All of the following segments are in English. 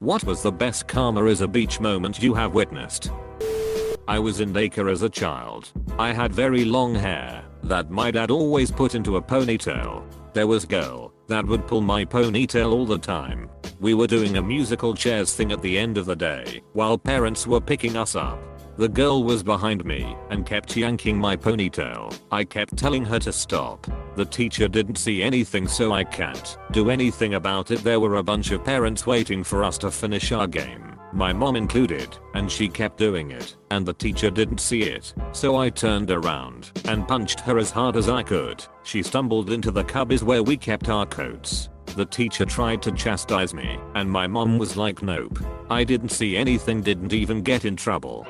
What was the best karma is a beach moment you have witnessed? I was in daycare as a child. I had very long hair that my dad always put into a ponytail. There was a girl that would pull my ponytail all the time. We were doing a musical chairs thing at the end of the day while parents were picking us up. The girl was behind me and kept yanking my ponytail. I kept telling her to stop. The teacher didn't see anything, so I can't do anything about it. There were a bunch of parents waiting for us to finish our game, my mom included, and she kept doing it, and the teacher didn't see it. So I turned around and punched her as hard as I could. She stumbled into the cubbies where we kept our coats. The teacher tried to chastise me, and my mom was like, nope. I didn't see anything, didn't even get in trouble.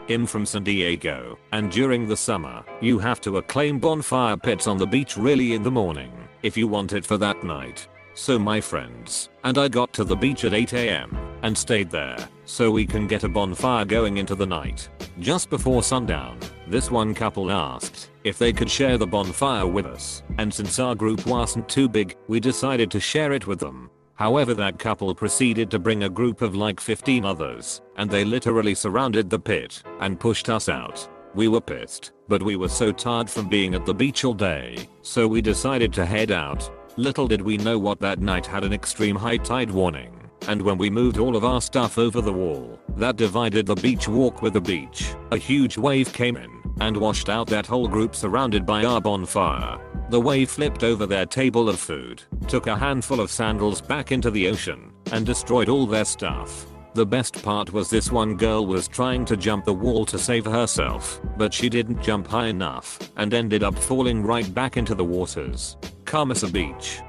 I'm from San Diego, and during the summer, you have to acclaim bonfire pits on the beach really in the morning if you want it for that night. So my friends and I got to the beach at 8 AM and stayed there so we can get a bonfire going into the night. Just before sundown, this one couple asked if they could share the bonfire with us, and since our group wasn't too big, we decided to share it with them. However, that couple proceeded to bring a group of like 15 others, and they literally surrounded the pit and pushed us out. We were pissed, but we were so tired from being at the beach all day, so we decided to head out. Little did we know what that night had an extreme high tide warning, and when we moved all of our stuff over the wall that divided the beach walk with the beach, a huge wave came in and washed out that whole group surrounded by our bonfire. The wave flipped over their table of food, took a handful of sandals back into the ocean, and destroyed all their stuff. The best part was this one girl was trying to jump the wall to save herself, but she didn't jump high enough and ended up falling right back into the waters. Karma's a beach.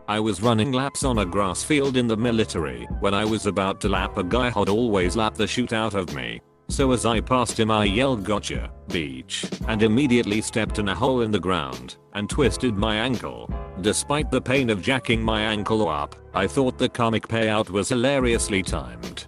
I was running laps on a grass field in the military when I was about to lap a guy who'd always lap the shoot out of me. So as I passed him I yelled gotcha, beach, and immediately stepped in a hole in the ground and twisted my ankle. Despite the pain of jacking my ankle up, I thought the comic payout was hilariously timed.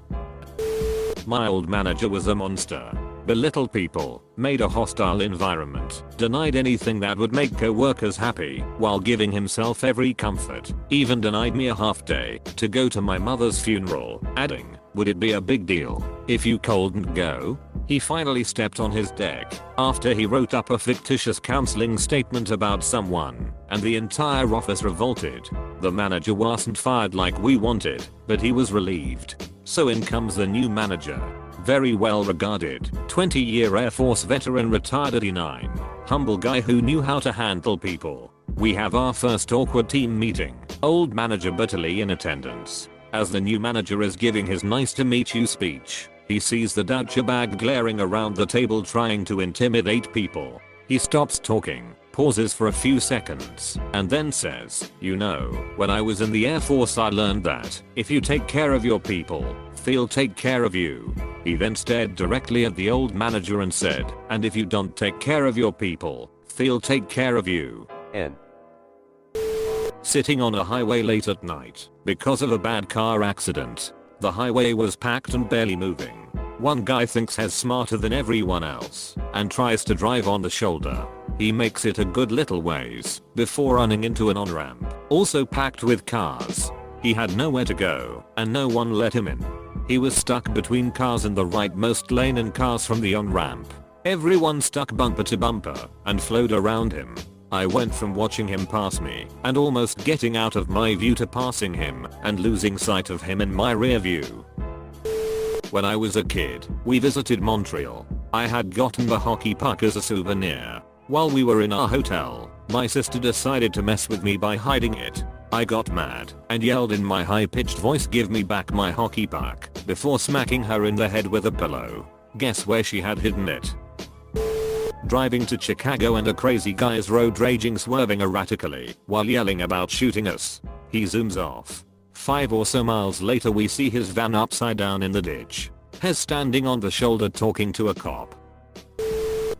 My old manager was a monster. Belittled people, made a hostile environment, denied anything that would make co-workers happy while giving himself every comfort, even denied me a half day to go to my mother's funeral, adding, would it be a big deal if you couldn't go? He finally stepped on his deck after he wrote up a fictitious counseling statement about someone, and the entire office revolted. The manager wasn't fired like we wanted, but he was relieved. So in comes the new manager. Very well regarded, 20-year Air Force veteran, retired at 89, humble guy who knew how to handle people. We have our first awkward team meeting, old manager bitterly in attendance. As the new manager is giving his nice to meet you speech, he sees the douchebag glaring around the table trying to intimidate people. He stops talking, pauses for a few seconds, and then says, you know, when I was in the Air Force I learned that if you take care of your people, they'll take care of you. He then stared directly at the old manager and said, and if you don't take care of your people, they'll take care of you. N. Sitting on a highway late at night because of a bad car accident. The highway was packed and barely moving. One guy thinks he's smarter than everyone else and tries to drive on the shoulder. He makes it a good little ways before running into an on-ramp, also packed with cars. He had nowhere to go and no one let him in. He was stuck between cars in the rightmost lane and cars from the on-ramp. Everyone stuck bumper to bumper and flowed around him. I went from watching him pass me and almost getting out of my view to passing him and losing sight of him in my rear view. When I was a kid, we visited Montreal. I had gotten the hockey puck as a souvenir. While we were in our hotel, my sister decided to mess with me by hiding it. I got mad and yelled in my high-pitched voice, give me back my hockey puck, before smacking her in the head with a pillow. Guess where she had hidden it? Driving to Chicago and a crazy guy is road raging, swerving erratically while yelling about shooting us. He zooms off. 5 or so miles later we see his van upside down in the ditch. He's standing on the shoulder talking to a cop.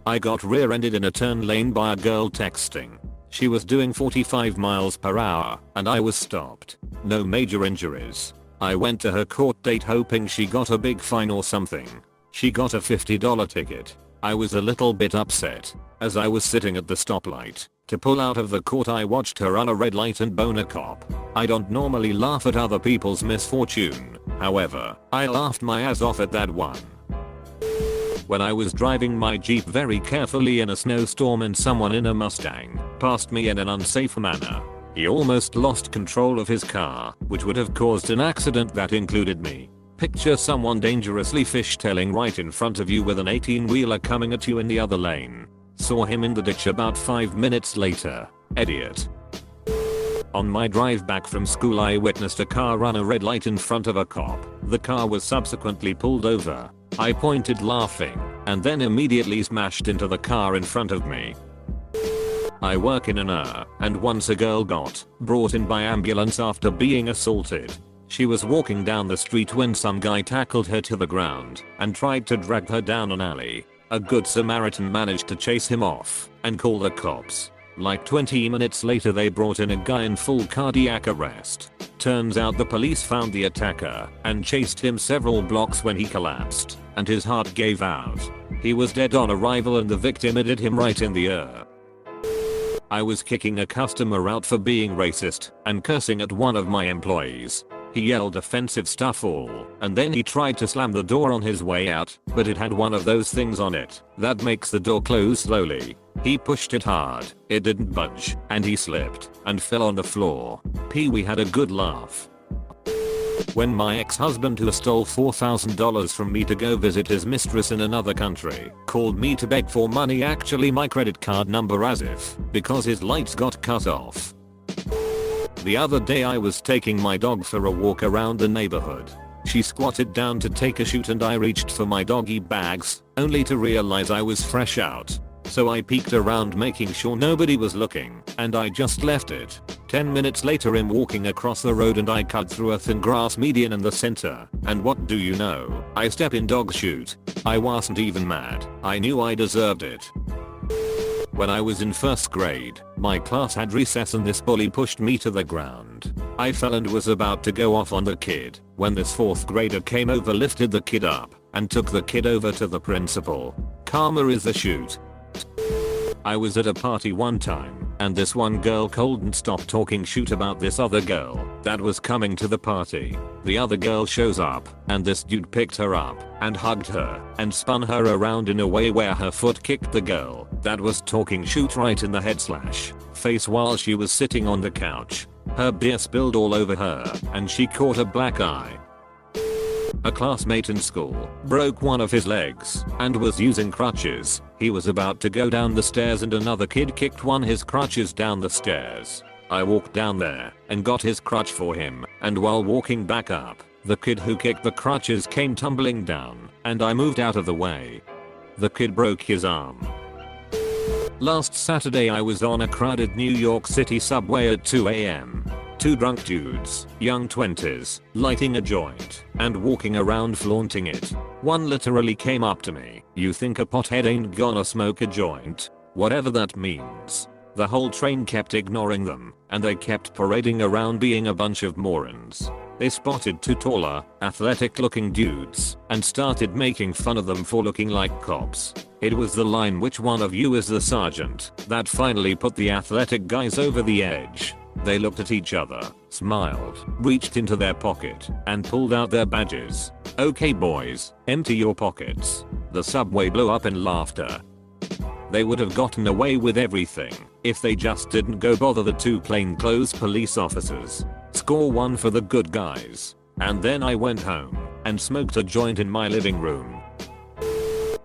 I got rear-ended in a turn lane by a girl texting. She was doing 45 miles per hour and I was stopped. No major injuries. I went to her court date hoping she got a big fine or something. She got a $50 ticket. I was a little bit upset. As I was sitting at the stoplight to pull out of the court, I watched her run a red light and bone a cop. I don't normally laugh at other people's misfortune. However, I laughed my ass off at that one. When I was driving my Jeep very carefully in a snowstorm and someone in a Mustang passed me in an unsafe manner. He almost lost control of his car, which would have caused an accident that included me. Picture someone dangerously fishtailing right in front of you with an 18-wheeler coming at you in the other lane. Saw him in the ditch about 5 minutes later. Idiot. On my drive back from school, I witnessed a car run a red light in front of a cop. The car was subsequently pulled over. I pointed laughing, and then immediately smashed into the car in front of me. I work in an and once a girl got brought in by ambulance after being assaulted. She was walking down the street when some guy tackled her to the ground and tried to drag her down an alley. A good Samaritan managed to chase him off and call the cops. Like 20 minutes later, they brought in a guy in full cardiac arrest. Turns out the police found the attacker and chased him several blocks when he collapsed and his heart gave out. He was dead on arrival and the victim hit him right in the ear. I was kicking a customer out for being racist and cursing at one of my employees. He yelled offensive stuff all, and then he tried to slam the door on his way out, but it had one of those things on it that makes the door close slowly. He pushed it hard, it didn't budge, and he slipped and fell on the floor. We had a good laugh. When my ex-husband, who stole $4,000 from me to go visit his mistress in another country, called me to beg for money, actually my credit card number, as if because his lights got cut off. The other day I was taking my dog for a walk around the neighborhood. She squatted down to take a shoot and I reached for my doggy bags, only to realize I was fresh out. So I peeked around making sure nobody was looking, and I just left it. 10 minutes later I'm walking across the road and I cut through a thin grass median in the center, and what do you know? I step in dog shoot. I wasn't even mad. I knew I deserved it. When I was in 1st grade, my class had recess and this bully pushed me to the ground. I fell and was about to go off on the kid when this 4th grader came over, lifted the kid up, and took the kid over to the principal. Karma is a shoot. I was at a party one time, and this one girl couldn't stop talking shoot about this other girl that was coming to the party. The other girl shows up, and this dude picked her up and hugged her and spun her around in a way where her foot kicked the girl that was talking shoot right in the head/face while she was sitting on the couch. Her beer spilled all over her, and she caught a black eye. A classmate in school broke one of his legs and was using crutches. He was about to go down the stairs and another kid kicked one of his crutches down the stairs. I walked down there and got his crutch for him, and while walking back up, the kid who kicked the crutches came tumbling down, and I moved out of the way. The kid broke his arm. Last Saturday I was on a crowded New York City subway at 2 AM. Two drunk dudes, young 20s, lighting a joint and walking around flaunting it. One literally came up to me. "You think a pothead ain't gonna smoke a joint?" Whatever that means. The whole train kept ignoring them, and they kept parading around being a bunch of morons. They spotted two taller, athletic looking dudes and started making fun of them for looking like cops. It was the line, "Which one of you is the sergeant?" that finally put the athletic guys over the edge. They looked at each other, smiled, reached into their pocket, and pulled out their badges. "Okay boys, empty your pockets." The subway blew up in laughter. They would have gotten away with everything if they just didn't go bother the two plainclothes police officers. Score one for the good guys. And then I went home and smoked a joint in my living room.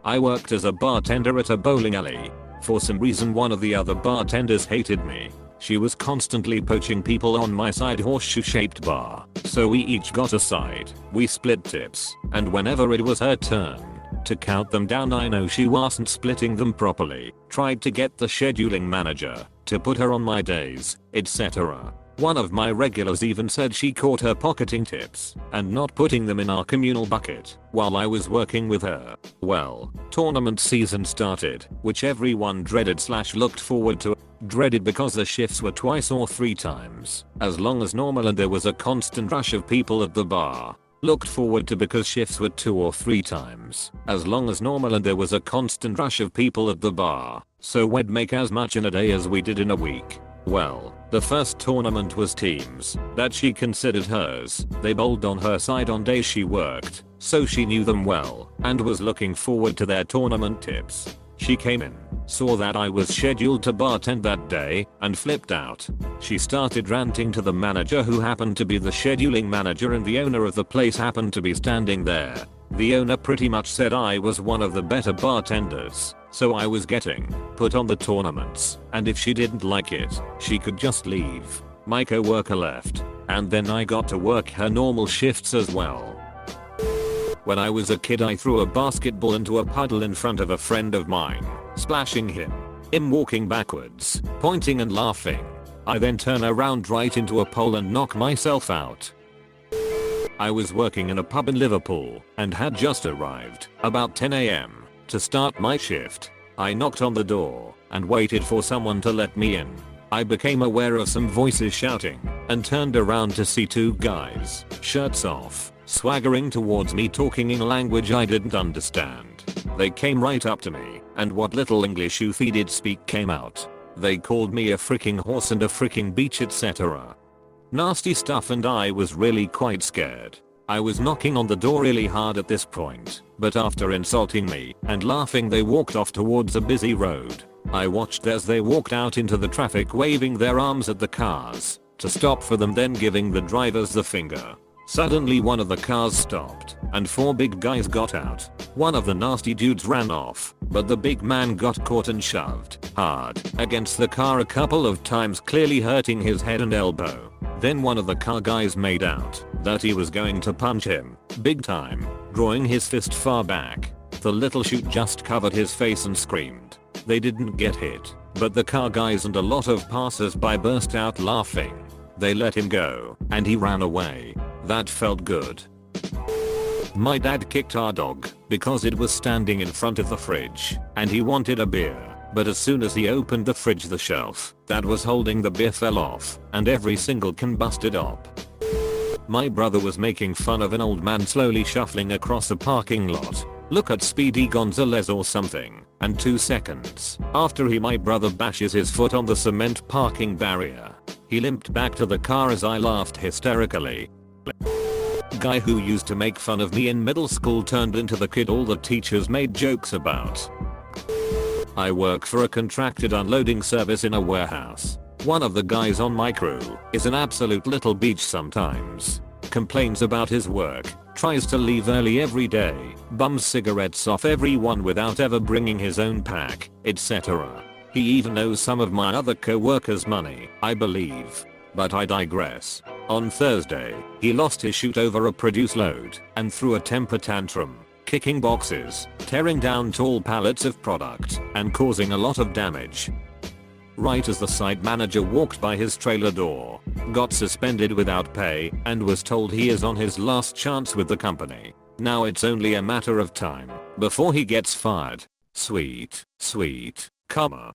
I worked as a bartender at a bowling alley. For some reason one of the other bartenders hated me. She was constantly poaching people on my side horseshoe-shaped bar, so we each got a side. We split tips, and whenever it was her turn to count them down, I know she wasn't splitting them properly. Tried to get the scheduling manager to put her on my days, etc. One of my regulars even said she caught her pocketing tips and not putting them in our communal bucket while I was working with her. Well, tournament season started, which everyone dreaded/looked forward to. Dreaded because the shifts were twice or 3 times as long as normal and there was a constant rush of people at the bar. Looked forward to because shifts were 2 or 3 times as long as normal and there was a constant rush of people at the bar, so we'd make as much in a day as we did in a week. Well, the first tournament was teams that she considered hers. They bowled on her side on days she worked, so she knew them well and was looking forward to their tournament tips. She came in, saw that I was scheduled to bartend that day, and flipped out. She started ranting to the manager, who happened to be the scheduling manager, and the owner of the place happened to be standing there. The owner pretty much said I was one of the better bartenders, so I was getting put on the tournaments, and if she didn't like it, she could just leave. My coworker left, and then I got to work her normal shifts as well. When I was a kid, I threw a basketball into a puddle in front of a friend of mine, splashing him. I'm walking backwards, pointing and laughing. I then turn around right into a pole and knock myself out. I was working in a pub in Liverpool and had just arrived about 10 AM to start my shift. I knocked on the door and waited for someone to let me in. I became aware of some voices shouting and turned around to see 2 guys, shirts off, swaggering towards me, talking in a language I didn't understand. They came right up to me, and what little English Uthi did speak came out. They called me a freaking horse and a freaking beach, etc. Nasty stuff, and I was really quite scared. I was knocking on the door really hard at this point, but after insulting me and laughing, they walked off towards a busy road. I watched as they walked out into the traffic, waving their arms at the cars to stop for them, then giving the drivers the finger. Suddenly one of the cars stopped and 4 big guys got out. One of the nasty dudes ran off, but the big man got caught and shoved hard against the car a couple of times, clearly hurting his head and elbow. Then one of the car guys made out that he was going to punch him big time, drawing his fist far back. The little shoot just covered his face and screamed. They didn't get hit, but the car guys and a lot of passers-by burst out laughing. They let him go, and he ran away. That felt good. My dad kicked our dog because it was standing in front of the fridge and he wanted a beer, but as soon as he opened the fridge, the shelf that was holding the beer fell off and every single can busted up. My brother was making fun of an old man slowly shuffling across a parking lot. Look at Speedy Gonzalez or something, and 2 seconds after my brother bashes his foot on the cement parking barrier. He limped back to the car as I laughed hysterically. Guy who used to make fun of me in middle school turned into the kid all the teachers made jokes about. I work for a contracted unloading service in a warehouse. One of the guys on my crew is an absolute little beach sometimes. Complains about his work, tries to leave early every day, bums cigarettes off everyone without ever bringing his own pack, etc. He even owes some of my other co-workers money, I believe. But I digress. On Thursday, he lost his chute over a produce load and threw a temper tantrum, kicking boxes, tearing down tall pallets of product, and causing a lot of damage. Right as the site manager walked by his trailer door, got suspended without pay, and was told he is on his last chance with the company. Now it's only a matter of time before he gets fired. Sweet, sweet, comma.